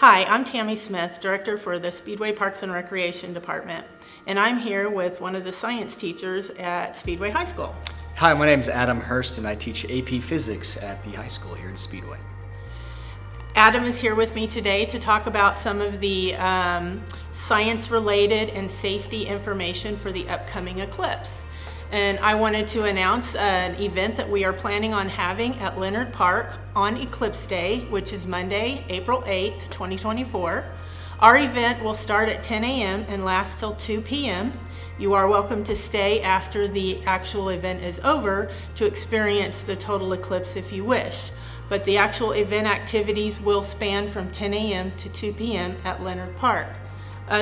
Hi, I'm Tammy Smith, Director for the Speedway Parks and Recreation Department, and I'm here with one of the science teachers at Speedway High School. Hi, my name is Adam Hoersten. I teach AP Physics at the high school here in Speedway. Adam is here with me today to talk about some of the science-related and safety information for the upcoming eclipse. And I wanted to announce an event that we are planning on having at Leonard Park on Eclipse Day, which is Monday, April 8th, 2024. Our event will start at 10 a.m. and last till 2 p.m. You are welcome to stay after the actual event is over to experience the total eclipse if you wish. But the actual event activities will span from 10 a.m. to 2 p.m. at Leonard Park.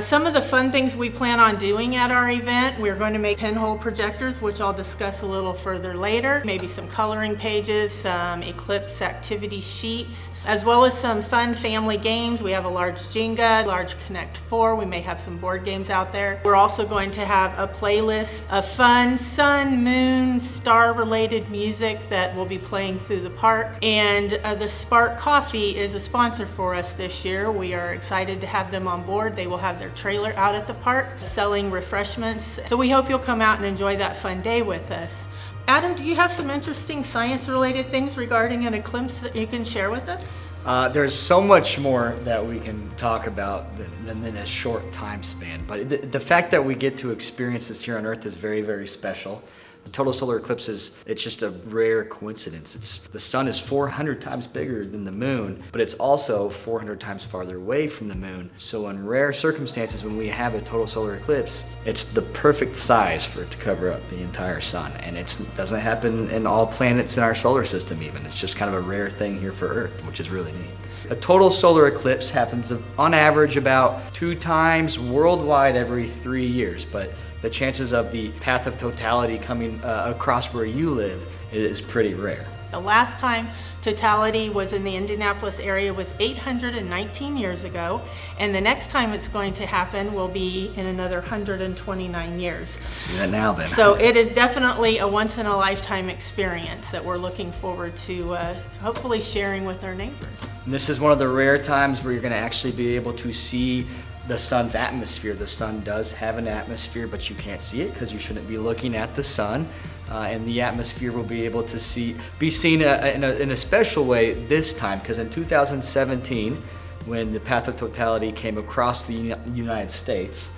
Some of the fun things we plan on doing at our event, we're going to make pinhole projectors, which I'll discuss a little further later, maybe some coloring pages, some eclipse activity sheets, as well as some fun family games. We have a large Jenga, large Connect 4, we may have some board games out there. We're also going to have a playlist of fun sun, moon, star-related music that will be playing through the park. And the Spark Coffee is a sponsor for us this year. We are excited to have them on board. They will have their trailer out at the park selling refreshments. So we hope you'll come out and enjoy that fun day with us. Adam, do you have some interesting science-related things regarding an eclipse that you can share with us? There's so much more that we can talk about than a short time span, but the fact that we get to experience this here on Earth is very, very special. The total solar eclipse it's just a rare coincidence. The sun is 400 times bigger than the moon, but it's also 400 times farther away from the moon. So in rare circumstances, when we have a total solar eclipse, it's the perfect size for it to cover up the entire sun. And it doesn't happen in all planets in our solar system even. It's just kind of a rare thing here for Earth, which is really neat. A total solar eclipse happens on average about 2 times worldwide every 3 years, but the chances of the path of totality coming across where you live is pretty rare. The last time totality was in the Indianapolis area was 819 years ago, and the next time it's going to happen will be in another 129 years. See that now then. So it is definitely a once-in-a-lifetime experience that we're looking forward to hopefully sharing with our neighbors. And this is one of the rare times where you're going to actually be able to see the sun's atmosphere. The sun does have an atmosphere, but you can't see it because you shouldn't be looking at the sun. And the atmosphere will be able to be seen in a special way this time, because in 2017, when the path of totality came across the United States,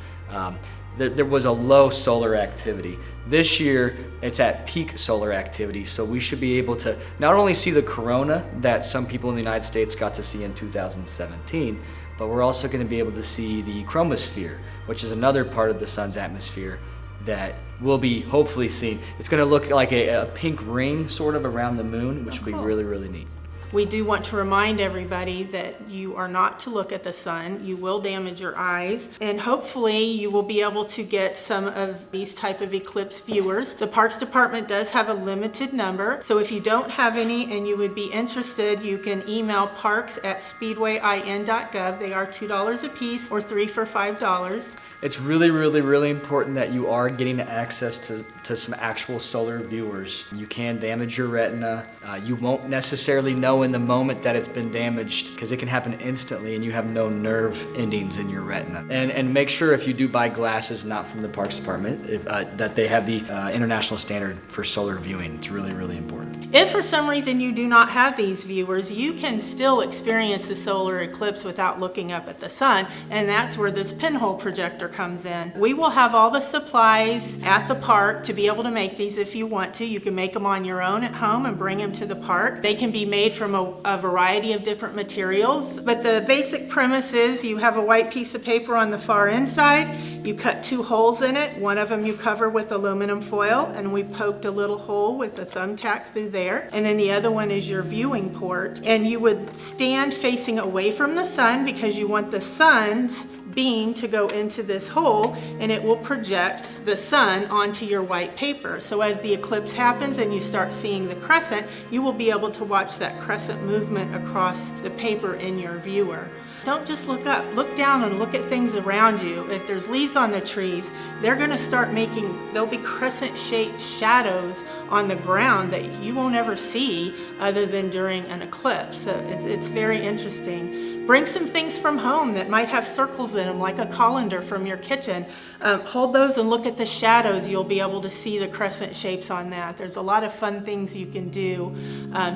there was a low solar activity. This year, it's at peak solar activity, so we should be able to not only see the corona that some people in the United States got to see in 2017, but we're also going to be able to see the chromosphere, which is another part of the sun's atmosphere that will be hopefully seen. It's going to look like a pink ring sort of around the moon, which will be really, really neat. We do want to remind everybody that you are not to look at the sun. You will damage your eyes, and hopefully you will be able to get some of these type of eclipse viewers. The Parks Department does have a limited number, so if you don't have any and you would be interested, you can email parks@speedwayIN.gov. They are $2 a piece or 3 for $5. It's really, really, really important that you are getting access to some actual solar viewers. You can damage your retina. You won't necessarily know in the moment that it's been damaged because it can happen instantly and you have no nerve endings in your retina. And make sure if you do buy glasses, not from the Parks Department, that they have the international standard for solar viewing. It's really, really important. If for some reason you do not have these viewers, you can still experience the solar eclipse without looking up at the sun, and that's where this pinhole projector comes in. We will have all the supplies at the park to be able to make these if you want to. You can make them on your own at home and bring them to the park. They can be made from a variety of different materials, but the basic premise is you have a white piece of paper on the far inside. You cut 2 holes in it. One of them you cover with aluminum foil, and we poked a little hole with a thumbtack through there. And then the other one is your viewing port. And you would stand facing away from the sun because you want the sun's beam to go into this hole, and it will project the sun onto your white paper. So as the eclipse happens and you start seeing the crescent, you will be able to watch that crescent movement across the paper in your viewer. don't just look up. Look down and look at things around you. If there's leaves on the trees, they're going to start there'll be crescent-shaped shadows on the ground that you won't ever see other than during an eclipse. So it's very interesting. Bring some things from home that might have circles in them, like a colander from your kitchen. Hold those and look at the shadows. You'll be able to see the crescent shapes on that. There's a lot of fun things you can do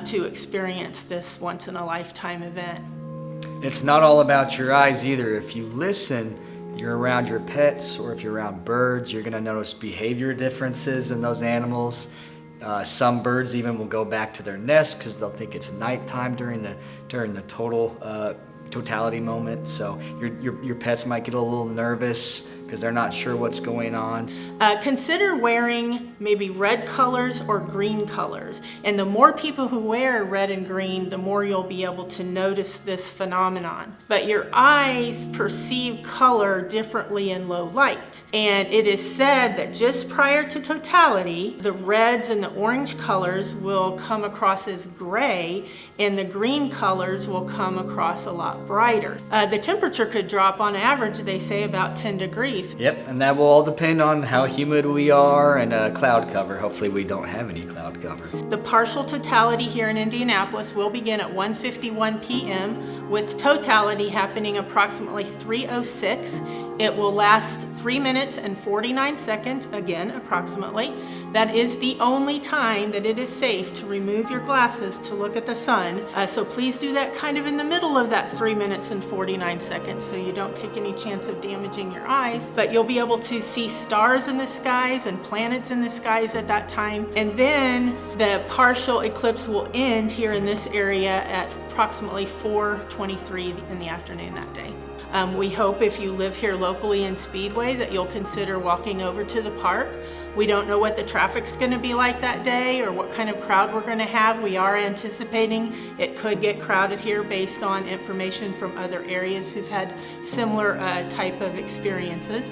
to experience this once-in-a-lifetime event. It's not all about your eyes either. If you listen, you're around your pets, or if you're around birds, you're going to notice behavior differences in those animals. Some birds even will go back to their nest because they'll think it's nighttime during the totality moment. So your pets might get a little nervous because they're not sure what's going on. Consider wearing maybe red colors or green colors. And the more people who wear red and green, the more you'll be able to notice this phenomenon. But your eyes perceive color differently in low light. And it is said that just prior to totality, the reds and the orange colors will come across as gray, and the green colors will come across a lot brighter. The temperature could drop on average, they say, about 10 degrees. Yep, and that will all depend on how humid we are and cloud cover. Hopefully we don't have any cloud cover. The partial totality here in Indianapolis will begin at 1:51 p.m. with totality happening approximately 3:06. It will last 3 minutes and 49 seconds, again, approximately. That is the only time that it is safe to remove your glasses to look at the sun. So please do that kind of in the middle of that 3 minutes and 49 seconds so you don't take any chance of damaging your eyes. But you'll be able to see stars in the skies and planets in the skies at that time. And then the partial eclipse will end here in this area at approximately 4:23 in the afternoon that day. We hope if you live here locally in Speedway that you'll consider walking over to the park. We don't know what the traffic's going to be like that day or what kind of crowd we're going to have. We are anticipating it could get crowded here based on information from other areas who've had similar type of experiences.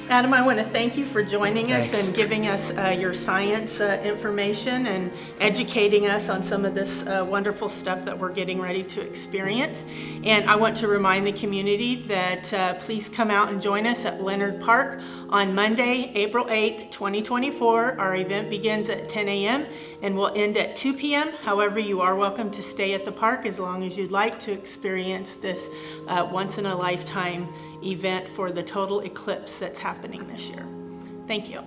Adam, I want to thank you for joining us and giving us your science information and educating us on some of this wonderful stuff that we're getting ready to experience. And I want to remind the community that please come out and join us at Leonard Park on Monday, April 8th, 2024. Our event begins at 10 a.m. and will end at 2 p.m. However, you are welcome to stay at the park as long as you'd like to experience this once-in-a-lifetime event for the total eclipse that's happening this year. Thank you.